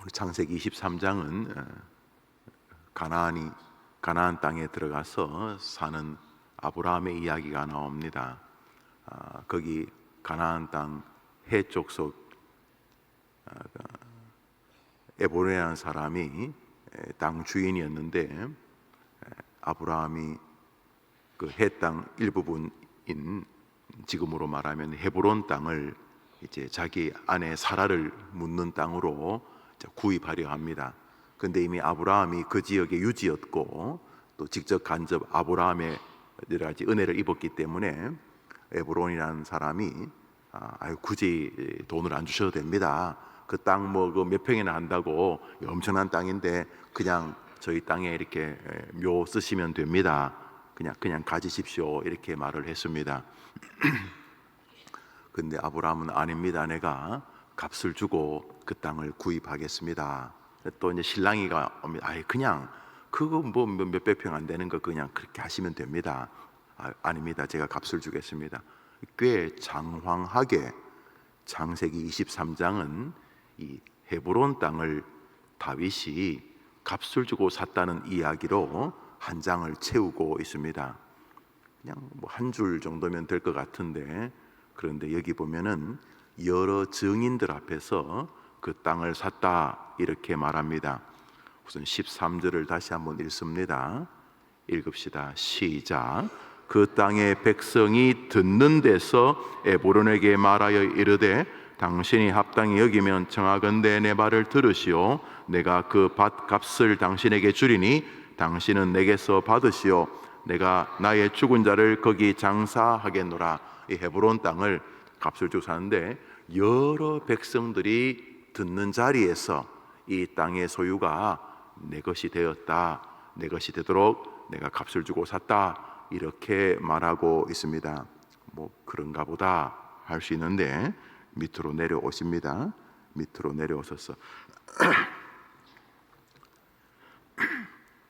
우리 창세기 23장은 가나안 땅에 들어가서 사는 아브라함의 이야기가 나옵니다. 거기 가나안 땅 해족속 에브론이라는 사람이 땅 주인이었는데, 아브라함이 그 해 땅 일부분인 지금으로 말하면 헤브론 땅을 이제 자기 아내 사라를 묻는 땅으로 구입하려 합니다. 근데 이미 아브라함이 그 지역의 유지였고 또 직접 간접 아브라함의 여러 가지 은혜를 입었기 때문에 에브론이라는 사람이 굳이 돈을 안 주셔도 됩니다. 그 땅 뭐 그 몇 평이나 한다고 엄청난 땅인데 그냥 저희 땅에 이렇게 묘 쓰시면 됩니다. 그냥 가지십시오, 이렇게 말을 했습니다. 근데 아브라함은 아닙니다. 내가 값을 주고 그 땅을 구입하겠습니다. 또 이제 신랑이가 그냥 그거 뭐 몇백 평 안 되는 거 그냥 그렇게 하시면 됩니다. 아닙니다. 제가 값을 주겠습니다. 꽤 장황하게 창세기 23장은 이 헤브론 땅을 다윗이 값을 주고 샀다는 이야기로 한 장을 채우고 있습니다. 그냥 뭐 한 줄 정도면 될 것 같은데, 그런데 여기 보면은 여러 증인들 앞에서 그 땅을 샀다 이렇게 말합니다. 우선 13절을 다시 한번 읽습니다. 읽읍시다. 시작. 그 땅의 백성이 듣는 데서 에브론에게 말하여 이르되, 당신이 합당히 여기면 청하건대 내 말을 들으시오. 내가 그 밭값을 당신에게 주리니 당신은 내게서 받으시오. 내가 나의 죽은 자를 거기 장사하겠노라. 이 헤브론 땅을 값을 주고 사는데, 여러 백성들이 듣는 자리에서 이 땅의 소유가 내 것이 되었다, 내 것이 되도록 내가 값을 주고 샀다, 이렇게 말하고 있습니다. 뭐 그런가 보다 할 수 있는데 밑으로 내려오십니다. 밑으로 내려오셔서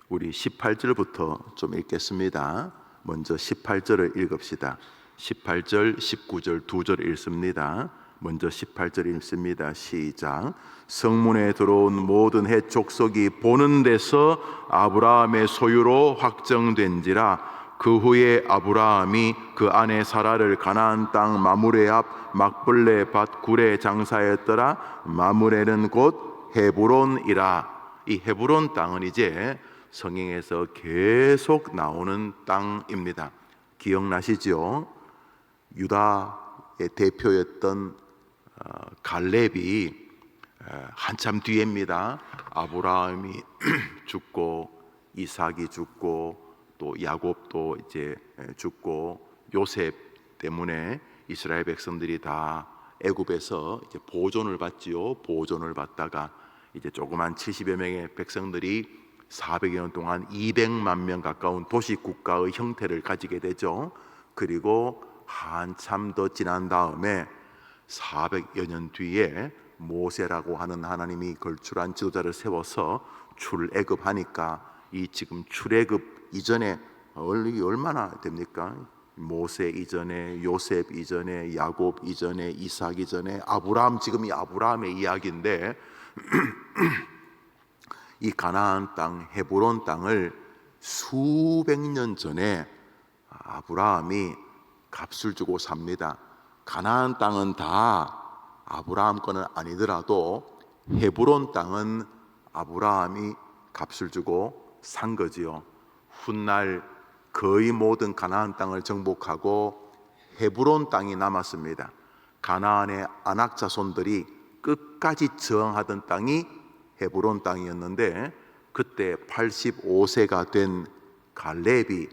우리 18절부터 좀 읽겠습니다. 먼저 18절을 읽읍시다. 18절, 19절 두 절 읽습니다. 먼저 18절 읽습니다. 시작. 성문에 들어온 모든 헷 족속이 보는 데서 아브라함의 소유로 확정된지라. 그 후에 아브라함이 그 아내 사라를 가나안 땅 마므레 앞 막블레 밭 굴에 장사했더라. 마므레는 곧 헤브론이라. 이 헤브론 땅은 이제 성경에서 계속 나오는 땅입니다. 기억나시죠? 유다의 대표였던 갈렙이 한참 뒤입니다. 아브라함이 죽고 이삭이 죽고 또 야곱도 이제 죽고 요셉 때문에 이스라엘 백성들이 다 애굽에서 이제 보존을 받지요. 보존을 받다가 이제 조그만 70여 명의 백성들이 400여 년 동안 200만 명 가까운 도시 국가의 형태를 가지게 되죠. 그리고 한참 더 지난 다음에 400여 년 뒤에 모세라고 하는 하나님이 걸출한 지도자를 세워서 출애굽하니까, 이 지금 출애굽 이전에 얼마나 됩니까? 모세 이전에, 요셉 이전에, 야곱 이전에, 이삭 이전에, 아브라함, 지금 이 아브라함의 이야기인데 이 가나안 땅 헤브론 땅을 수백 년 전에 아브라함이 값을 주고 삽니다. 가나안 땅은 다 아브라함 거는 아니더라도 헤브론 땅은 아브라함이 값을 주고 산 거지요. 훗날 거의 모든 가나안 땅을 정복하고 헤브론 땅이 남았습니다. 가나안의 아낙 자손들이 끝까지 저항하던 땅이 헤브론 땅이었는데, 그때 85세가 된 갈렙이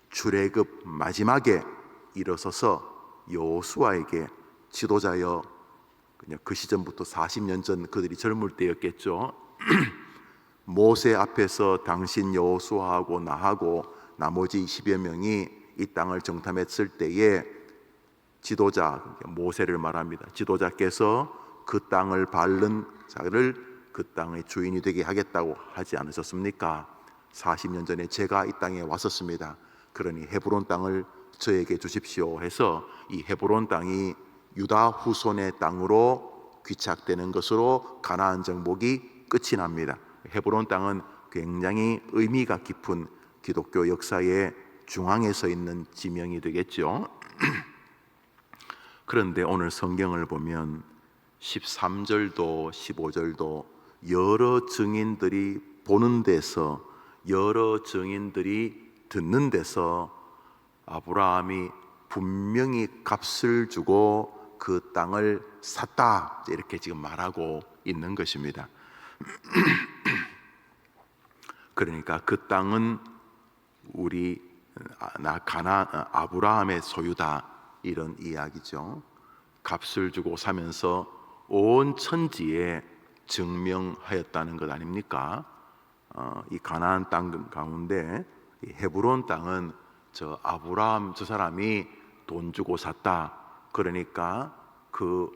출애굽 마지막에 일어서서 여호수아에게 지도자여, 그냥 그 시점부터 40년 전 그들이 젊을 때였겠죠. 모세 앞에서 당신 여호수아하고 나하고 나머지 10여 명이 이 땅을 정탐했을 때에 지도자, 모세를 말합니다. 지도자께서 그 땅을 밟는 자를 그 땅의 주인이 되게 하겠다고 하지 않으셨습니까? 40년 전에 제가 이 땅에 왔었습니다. 그러니 헤브론 땅을 저에게 주십시오 해서 이 헤브론 땅이 유다 후손의 땅으로 귀착되는 것으로 가나안 정복이 끝이 납니다. 헤브론 땅은 굉장히 의미가 깊은 기독교 역사의 중앙에 서 있는 지명이 되겠죠. 그런데 오늘 성경을 보면 13절도 15절도 여러 증인들이 보는 데서, 여러 증인들이 듣는 데서 아브라함이 분명히 값을 주고 그 땅을 샀다, 이렇게 지금 말하고 있는 것입니다. 그러니까 그 땅은 아브라함의 소유다, 이런 이야기죠. 값을 주고 사면서 온 천지에 증명하였다는 것 아닙니까? 이 가나안 땅 가운데 이 헤브론 땅은 저 아브라함 저 사람이 돈 주고 샀다. 그러니까 그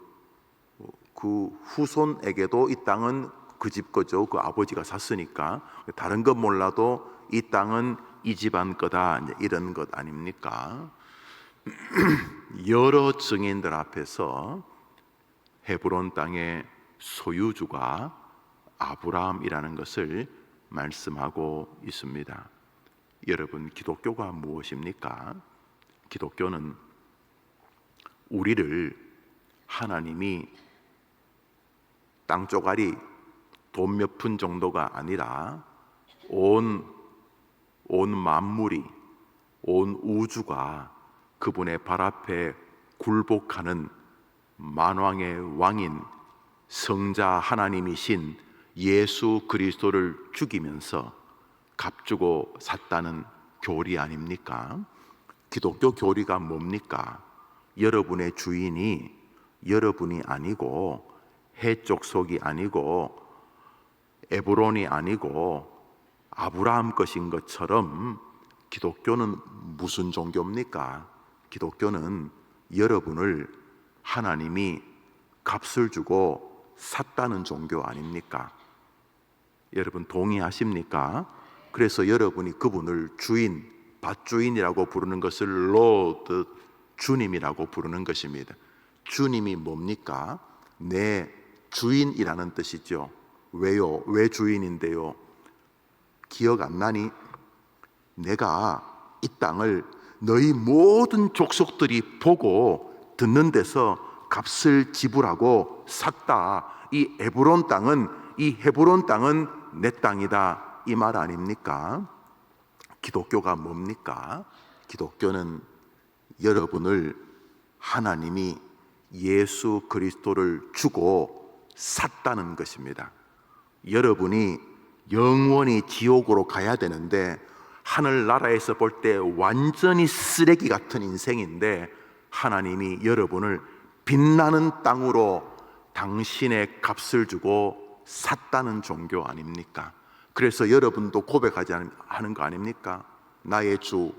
후손에게도 이 땅은 그 집 거죠. 그 아버지가 샀으니까 다른 것 몰라도 이 땅은 이 집안 거다, 이런 것 아닙니까? 여러 증인들 앞에서 헤브론 땅의 소유주가 아브라함이라는 것을 말씀하고 있습니다. 여러분, 기독교가 무엇입니까? 기독교는 우리를 하나님이 땅조가리 돈 몇 푼 정도가 아니라 온 만물이, 온 우주가 그분의 발 앞에 굴복하는 만왕의 왕인 성자 하나님이신 예수 그리스도를 죽이면서 값주고 샀다는 교리 아닙니까? 기독교 교리가 뭡니까? 여러분의 주인이 여러분이 아니고 해쪽 속이 아니고 에브론이 아니고 아브라함 것인 것처럼 기독교는 무슨 종교입니까? 기독교는 여러분을 하나님이 값을 주고 샀다는 종교 아닙니까? 여러분 동의하십니까? 그래서 여러분이 그분을 주인, 밭주인이라고 부르는 것을 로드, 주님이라고 부르는 것입니다. 주님이 뭡니까? 내 주인이라는 뜻이죠. 왜요? 왜 주인인데요? 기억 안 나니? 내가 이 땅을 너희 모든 족속들이 보고 듣는 데서 값을 지불하고 샀다. 이 헤브론 땅은 내 땅이다, 이 말 아닙니까? 기독교가 뭡니까? 기독교는 여러분을 하나님이 예수 그리스도를 주고 샀다는 것입니다. 여러분이 영원히 지옥으로 가야 되는데, 하늘나라에서 볼 때 완전히 쓰레기 같은 인생인데, 하나님이 여러분을 빛나는 땅으로 당신의 값을 주고 샀다는 종교 아닙니까? 그래서 여러분도 고백하지 하는 거 아닙니까? 나의 주,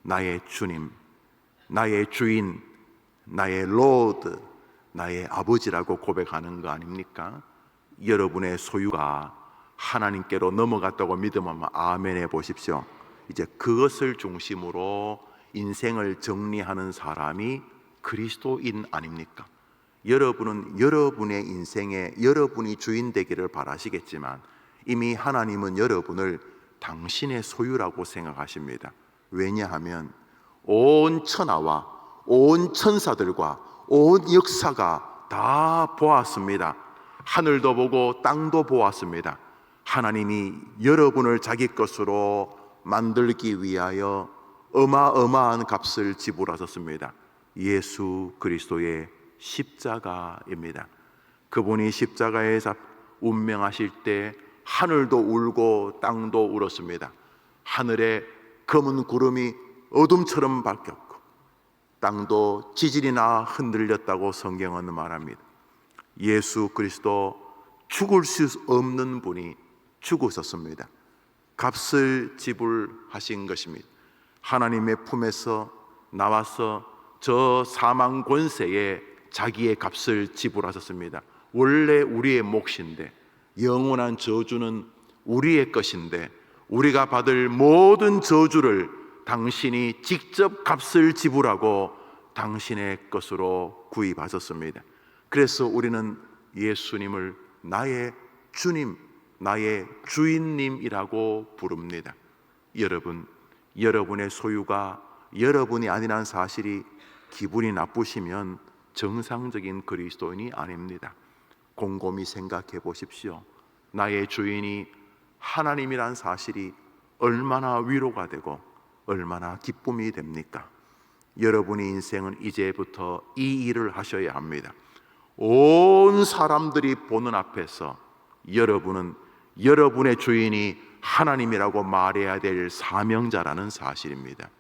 나의 주님, 나의 주인, 나의 로드, 나의 아버지라고 고백하는 거 아닙니까? 여러분의 소유가 하나님께로 넘어갔다고 믿으면 아멘 해 보십시오. 이제 그것을 중심으로 인생을 정리하는 사람이 그리스도인 아닙니까? 여러분은 여러분의 인생에 여러분이 주인 되기를 바라시겠지만, 이미 하나님은 여러분을 당신의 소유라고 생각하십니다. 왜냐하면 온 천하와 온 천사들과 온 역사가 다 보았습니다. 하늘도 보고 땅도 보았습니다. 하나님이 여러분을 자기 것으로 만들기 위하여 어마어마한 값을 지불하셨습니다. 예수 그리스도의 십자가입니다. 그분이 십자가에 운명하실 때 하늘도 울고 땅도 울었습니다. 하늘에 검은 구름이 어둠처럼 바뀌었고 땅도 지질이나 흔들렸다고 성경은 말합니다. 예수 그리스도 죽을 수 없는 분이 죽으셨습니다. 값을 지불하신 것입니다. 하나님의 품에서 나와서 저 사망 권세에 자기의 값을 지불하셨습니다. 원래 우리의 몫인데, 영원한 저주는 우리의 것인데, 우리가 받을 모든 저주를 당신이 직접 값을 지불하고 당신의 것으로 구입하셨습니다. 그래서 우리는 예수님을 나의 주님, 나의 주인님이라고 부릅니다. 여러분, 여러분의 소유가 여러분이 아니라는 사실이 기분이 나쁘시면 정상적인 그리스도인이 아닙니다. 곰곰이 생각해 보십시오. 나의 주인이 하나님이란 사실이 얼마나 위로가 되고 얼마나 기쁨이 됩니까? 여러분의 인생은 이제부터 이 일을 하셔야 합니다. 온 사람들이 보는 앞에서 여러분은 여러분의 주인이 하나님이라고 말해야 될 사명자라는 사실입니다.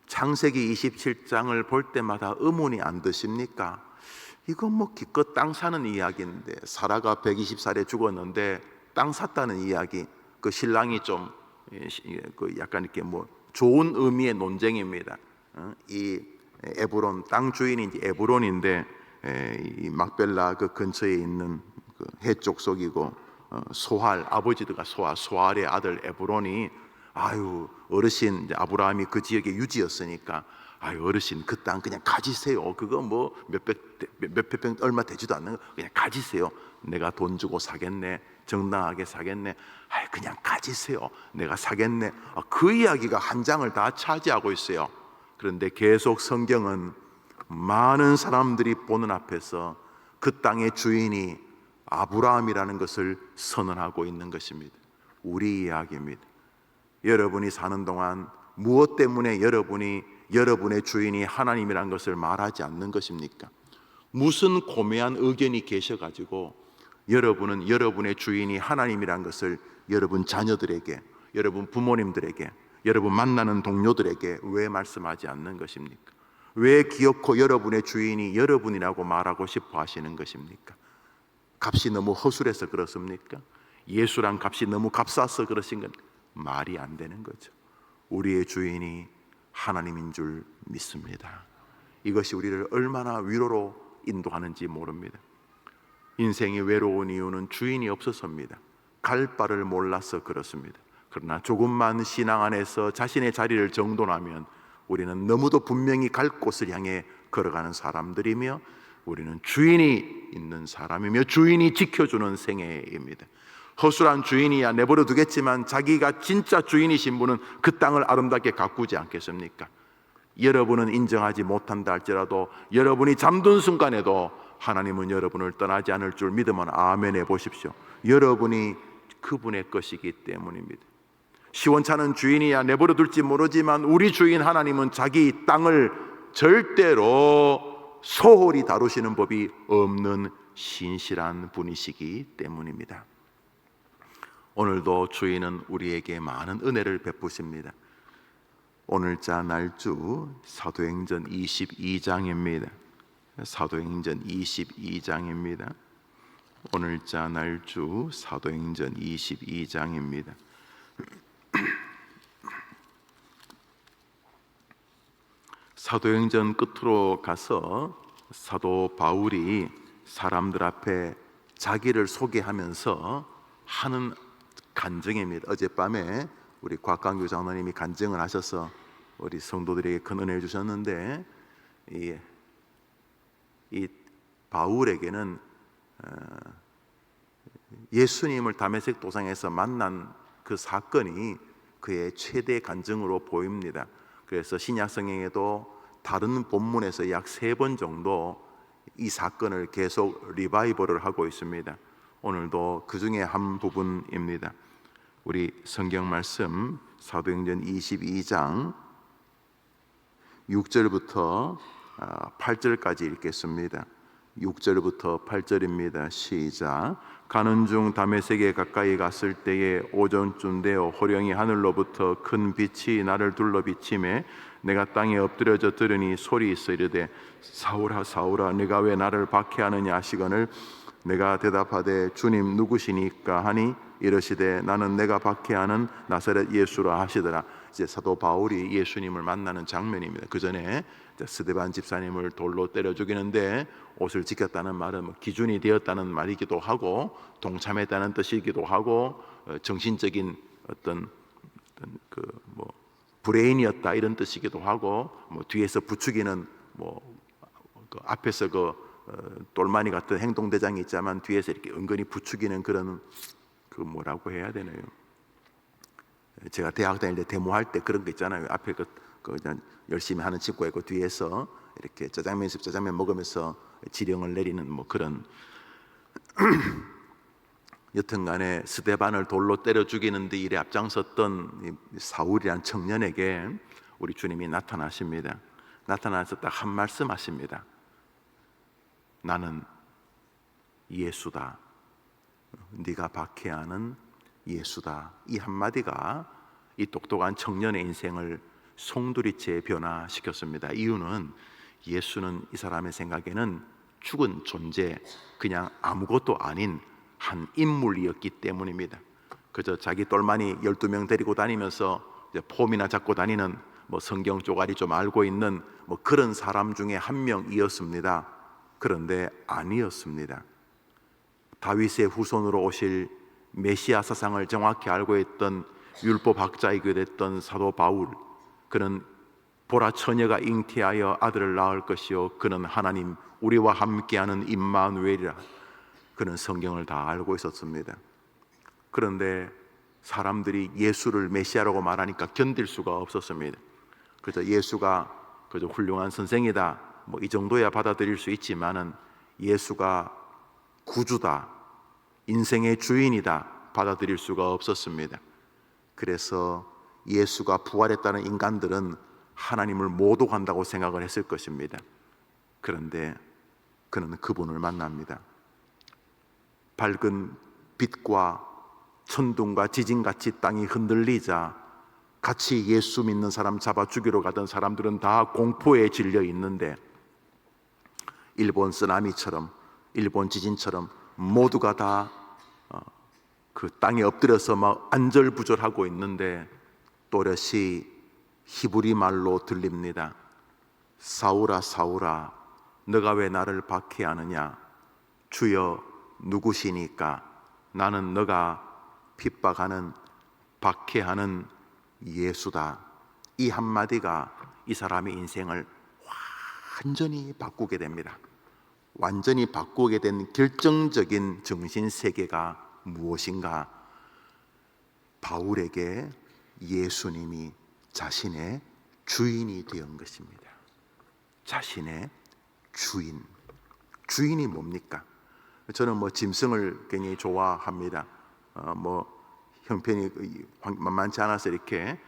창세기 27장을 볼 때마다 의문이 안 드십니까? 이건 뭐 기껏 땅 사는 이야기인데, 사라가 120살에 죽었는데 땅 샀다는 이야기, 그 신랑이 좀 약간 이렇게 뭐 좋은 의미의 논쟁입니다. 이 에브론, 땅 주인이 이제 에브론인데, 이 막벨라 그 근처에 있는 그 해쪽 속이고, 소할, 아버지가 소할의 아들 에브론이, 아유 어르신, 이제 아브라함이 그 지역의 유지였으니까, 아유 어르신 그 땅 그냥 가지세요. 그거 뭐 몇백 평 얼마 되지도 않는 거 그냥 가지세요. 내가 돈 주고 사겠네, 정당하게 사겠네. 아유 그냥 가지세요. 내가 사겠네. 그 이야기가 한 장을 다 차지하고 있어요. 그런데 계속 성경은 많은 사람들이 보는 앞에서 그 땅의 주인이 아브라함이라는 것을 선언하고 있는 것입니다. 우리 이야기입니다. 여러분이 사는 동안 무엇 때문에 여러분의 주인이 하나님이라는 것을 말하지 않는 것입니까? 무슨 고매한 의견이 계셔가지고 여러분은 여러분의 주인이 하나님이라는 것을 여러분 자녀들에게, 여러분 부모님들에게, 여러분 만나는 동료들에게 왜 말씀하지 않는 것입니까? 왜 기어코 여러분의 주인이 여러분이라고 말하고 싶어 하시는 것입니까? 값이 너무 허술해서 그렇습니까? 예수란 값이 너무 값싸서 그러신 건 말이 안 되는 거죠. 우리의 주인이 하나님인 줄 믿습니다. 이것이 우리를 얼마나 위로로 인도하는지 모릅니다. 인생이 외로운 이유는 주인이 없어서입니다. 갈 바를 몰라서 그렇습니다. 그러나 조금만 신앙 안에서 자신의 자리를 정돈하면 우리는 너무도 분명히 갈 곳을 향해 걸어가는 사람들이며, 우리는 주인이 있는 사람이며 주인이 지켜주는 생애입니다. 허술한 주인이야 내버려 두겠지만 자기가 진짜 주인이신 분은 그 땅을 아름답게 가꾸지 않겠습니까? 여러분은 인정하지 못한다 할지라도 여러분이 잠든 순간에도 하나님은 여러분을 떠나지 않을 줄 믿으면 아멘 해보십시오. 여러분이 그분의 것이기 때문입니다. 시원찮은 주인이야 내버려 둘지 모르지만 우리 주인 하나님은 자기 땅을 절대로 소홀히 다루시는 법이 없는 신실한 분이시기 때문입니다. 오늘도 주인은 우리에게 많은 은혜를 베푸십니다. 오늘자 날주 사도행전 22장입니다. 사도행전 22장입니다. 오늘자 날주 사도행전 22장입니다. 사도행전 끝으로 가서 사도 바울이 사람들 앞에 자기를 소개하면서 하는 간증입니다. 어젯밤에 우리 곽강규 장로님이 간증을 하셔서 우리 성도들에게 큰 은혜를 주셨는데, 이 바울에게는 예수님을 다메섹 도상에서 만난 그 사건이 그의 최대 간증으로 보입니다. 그래서 신약 성경에도 다른 본문에서 약 3번 정도 이 사건을 계속 리바이벌을 하고 있습니다. 오늘도 그 중에 한 부분입니다. 우리 성경 말씀 사도행전 22장 6절부터 8절까지 읽겠습니다. 6절부터 8절입니다. 시작. 가는 중 다메섹에 가까이 갔을 때에 오전쯤 되어 호령이 하늘로부터 큰 빛이 나를 둘러 비치매 내가 땅에 엎드려져 들으니 소리 있어 이르되 사울아 사울아 네가 왜 나를 박해하느냐 하시거늘 내가 대답하되 주님 누구시니까 하니 이르시되 나는 내가 박해하는 나사렛 예수라 하시더라. 이제 사도 바울이 예수님을 만나는 장면입니다. 그 전에 스데반 집사님을 돌로 때려 죽이는데 옷을 지켰다는 말은 뭐 기준이 되었다는 말이기도 하고 동참했다는 뜻이기도 하고 정신적인 어떤 그 뭐 브레인이었다 이런 뜻이기도 하고 뭐 뒤에서 부추기는 뭐 그 앞에서 그 똘마니 같은 행동대장이 있지만 뒤에서 이렇게 은근히 부추기는 그런 그 뭐라고 해야 되나요? 제가 대학 다닐 때 데모할 때 그런 거 있잖아요. 앞에 그냥 열심히 하는 친구가 있고 뒤에서 이렇게 짜장면 먹으면서 지령을 내리는 뭐 그런 여튼간에 스데반을 돌로 때려 죽이는 데 일에 앞장섰던 사울이란 청년에게 우리 주님이 나타나십니다. 나타나서 딱 한 말씀 하십니다. 나는 예수다. 네가 박해하는 예수다. 이 한마디가 이 똑똑한 청년의 인생을 송두리째 변화시켰습니다. 이유는 예수는 이 사람의 생각에는 죽은 존재, 그냥 아무것도 아닌 한 인물이었기 때문입니다. 그저 자기 똘마니 12명 데리고 다니면서 폼이나 잡고 다니는 뭐 성경 쪼가리 좀 알고 있는 뭐 그런 사람 중에 한 명이었습니다. 그런데 아니었습니다. 다윗의 후손으로 오실 메시아 사상을 정확히 알고 있던 율법학자이기도 했던 사도 바울, 그는 보라 처녀가 잉태하여 아들을 낳을 것이요 그는 하나님 우리와 함께하는 임마누엘이라, 그는 성경을 다 알고 있었습니다. 그런데 사람들이 예수를 메시아라고 말하니까 견딜 수가 없었습니다. 그래서 예수가 그저 훌륭한 선생이다 뭐 이 정도야 받아들일 수 있지만은 예수가 구주다, 인생의 주인이다 받아들일 수가 없었습니다. 그래서 예수가 부활했다는 인간들은 하나님을 모독한다고 생각을 했을 것입니다. 그런데 그는 그분을 만납니다. 밝은 빛과 천둥과 지진같이 땅이 흔들리자 같이 예수 믿는 사람 잡아 죽이러 가던 사람들은 다 공포에 질려 있는데, 일본 쓰나미처럼 일본 지진처럼 모두가 다 그 땅에 엎드려서 막 안절부절하고 있는데 또렷이 히브리 말로 들립니다. 사울아 사울아 너가 왜 나를 박해하느냐, 주여 누구시니까? 나는 너가 핍박하는 박해하는 예수다. 이 한마디가 이 사람의 인생을 완전히 바꾸게 됩니다. 완전히 바꾸게 된 결정적인 정신세계가 무엇인가? 바울에게 예수님이 자신의 주인이 되었던 것입니다. 자신의 주인. 주인이 뭡니까? 저는 뭐 짐승을 굉장히 좋아합니다. 뭐 형편이 만만치 않아서 이렇게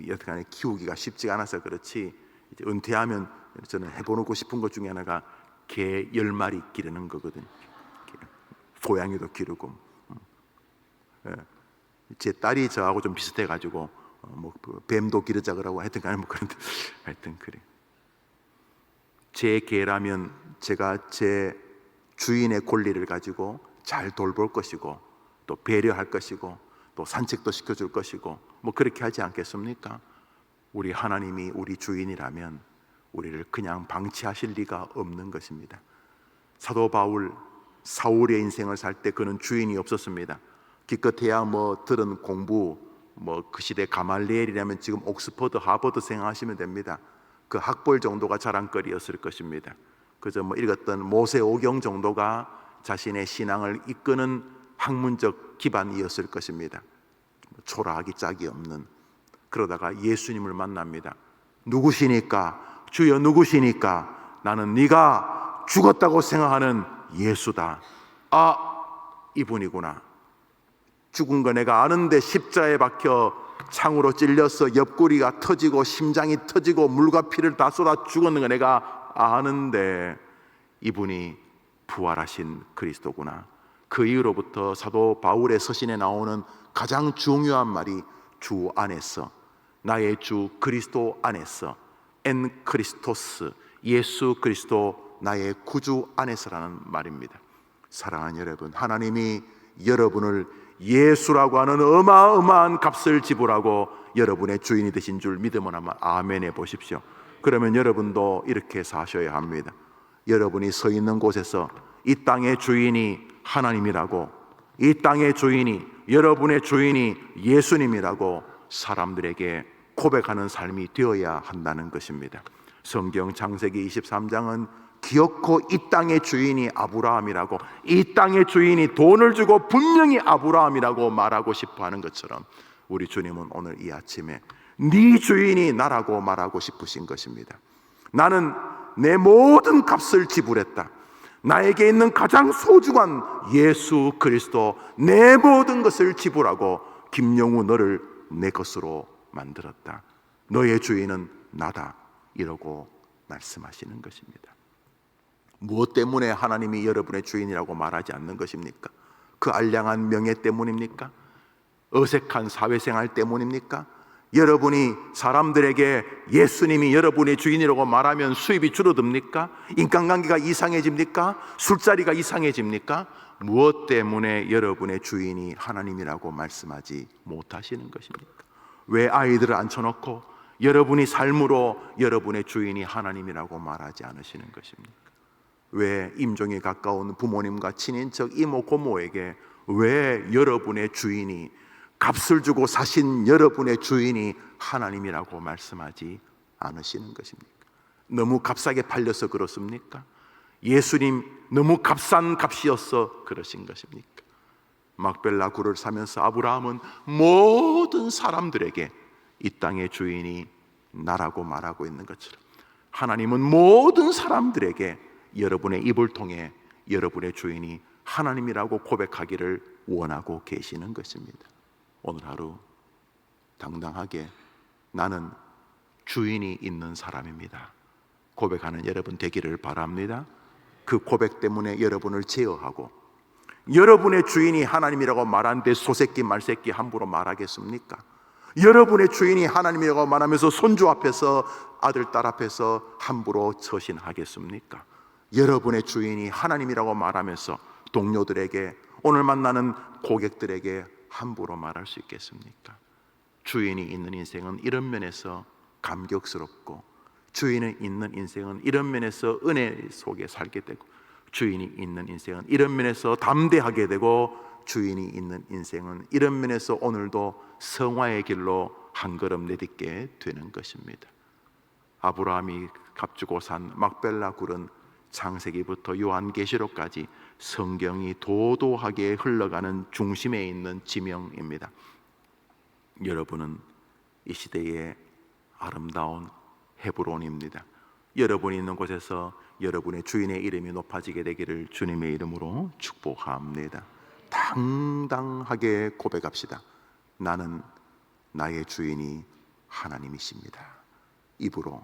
여태까지 키우기가 쉽지가 않아서 그렇지, 이제 은퇴하면 저는 해보고 싶은 것 중에 하나가 개 10마리 기르는 거거든요. 고양이도 기르고. 제 딸이 저하고 좀 비슷해가지고 뭐 뱀도 기르자 그러고 하여튼간에 뭐 그런데 하여튼 그래. 제 개라면 제가 제 주인의 권리를 가지고 잘 돌볼 것이고 또 배려할 것이고 또 산책도 시켜줄 것이고 뭐 그렇게 하지 않겠습니까? 우리 하나님이 우리 주인이라면 우리를 그냥 방치하실 리가 없는 것입니다. 사도 바울, 사울의 인생을 살 때 그는 주인이 없었습니다. 기껏해야 뭐 들은 공부, 뭐 그 시대 가말리엘이라면 지금 옥스퍼드, 하버드 생각하시면 됩니다. 그 학벌 정도가 자랑거리였을 것입니다. 그저 뭐 읽었던 모세오경 정도가 자신의 신앙을 이끄는 학문적 기반이었을 것입니다. 초라하기 짝이 없는. 그러다가 예수님을 만납니다. 누구시니까? 주여 누구시니까? 나는 네가 죽었다고 생각하는 예수다. 아, 이분이구나. 죽은 거 내가 아는데 십자가에 박혀 창으로 찔려서 옆구리가 터지고 심장이 터지고 물과 피를 다 쏟아 죽었는 거 내가 아는데 이분이 부활하신 그리스도구나. 그 이후로부터 사도 바울의 서신에 나오는 가장 중요한 말이 주 안에서, 나의 주 그리스도 안에서, 엔 크리스토스, 예수 그리스도 나의 구주 안에서라는 말입니다. 사랑하는 여러분, 하나님이 여러분을 예수라고 하는 어마어마한 값을 지불하고 여러분의 주인이 되신 줄 믿으면 한번 아멘 해보십시오. 그러면 여러분도 이렇게 사셔야 합니다. 여러분이 서 있는 곳에서 이 땅의 주인이 하나님이라고, 이 땅의 주인이, 여러분의 주인이 예수님이라고 사람들에게 고백하는 삶이 되어야 한다는 것입니다. 성경 창세기 23장은 기어코 이 땅의 주인이 아브라함이라고, 이 땅의 주인이 돈을 주고 분명히 아브라함이라고 말하고 싶어 하는 것처럼 우리 주님은 오늘 이 아침에 네 주인이 나라고 말하고 싶으신 것입니다. 나는 내 모든 값을 지불했다. 나에게 있는 가장 소중한 예수 그리스도, 내 모든 것을 지불하고 김영우 너를 내 것으로 만들었다. 너의 주인은 나다. 이러고 말씀하시는 것입니다. 무엇 때문에 하나님이 여러분의 주인이라고 말하지 않는 것입니까? 그 알량한 명예 때문입니까? 어색한 사회생활 때문입니까? 여러분이 사람들에게 예수님이 여러분의 주인이라고 말하면 수입이 줄어듭니까? 인간관계가 이상해집니까? 술자리가 이상해집니까? 무엇 때문에 여러분의 주인이 하나님이라고 말씀하지 못하시는 것입니까? 왜 아이들을 앉혀놓고 여러분이 삶으로 여러분의 주인이 하나님이라고 말하지 않으시는 것입니까? 왜 임종에 가까운 부모님과 친인척 이모 고모에게 왜 여러분의 주인이, 값을 주고 사신 여러분의 주인이 하나님이라고 말씀하지 않으시는 것입니까? 너무 값싸게 팔려서 그렇습니까? 예수님 너무 값싼 값이어서 그러신 것입니까? 막벨라 굴을 사면서 아브라함은 모든 사람들에게 이 땅의 주인이 나라고 말하고 있는 것처럼 하나님은 모든 사람들에게 여러분의 입을 통해 여러분의 주인이 하나님이라고 고백하기를 원하고 계시는 것입니다. 오늘 하루 당당하게 나는 주인이 있는 사람입니다 고백하는 여러분 되기를 바랍니다. 그 고백 때문에 여러분을 제어하고, 여러분의 주인이 하나님이라고 말하는데 소새끼 말새끼 함부로 말하겠습니까? 여러분의 주인이 하나님이라고 말하면서 손주 앞에서, 아들 딸 앞에서 함부로 처신하겠습니까? 여러분의 주인이 하나님이라고 말하면서 동료들에게, 오늘 만나는 고객들에게 함부로 말할 수 있겠습니까? 주인이 있는 인생은 이런 면에서 감격스럽고, 주인이 있는 인생은 이런 면에서 은혜 속에 살게 되고, 주인이 있는 인생은 이런 면에서 담대하게 되고, 주인이 있는 인생은 이런 면에서 오늘도 성화의 길로 한 걸음 내딛게 되는 것입니다. 아브라함이 값주고 산 막벨라 굴은 창세기부터 요한계시록까지 성경이 도도하게 흘러가는 중심에 있는 지명입니다. 여러분은 이 시대의 아름다운 헤브론입니다. 여러분이 있는 곳에서 여러분의 주인의 이름이 높아지게 되기를 주님의 이름으로 축복합니다. 당당하게 고백합시다. 나는 나의 주인이 하나님이십니다. 입으로,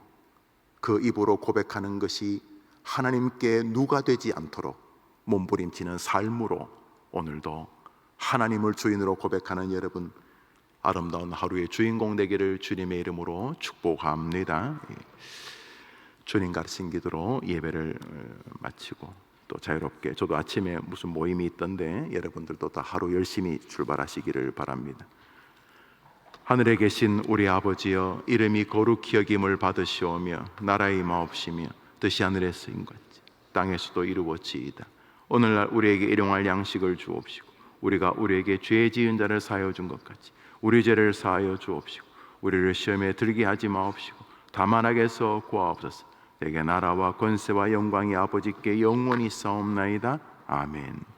그 입으로 고백하는 것이 하나님께 누가 되지 않도록 몸부림치는 삶으로 오늘도 하나님을 주인으로 고백하는 여러분, 아름다운 하루의 주인공 되기를 주님의 이름으로 축복합니다. 주님 가르친 기도로 예배를 마치고 또 자유롭게, 저도 아침에 무슨 모임이 있던데 여러분들도 다 하루 열심히 출발하시기를 바랍니다. 하늘에 계신 우리 아버지여, 이름이 거룩히 여김을 받으시오며 나라의 임하옵시며 뜻이 하늘에서 인같이 땅에서도 이루어지이다. 오늘날 우리에게 일용할 양식을 주옵시고, 우리가 우리에게 죄 지은 자를 사하여 준 것 같이 우리 죄를 사하여 주옵시고, 우리를 시험에 들게 하지 마옵시고 다만 악에서 구하옵소서. 내게 나라와 권세와 영광이 아버지께 영원히 있사옵나이다. 아멘.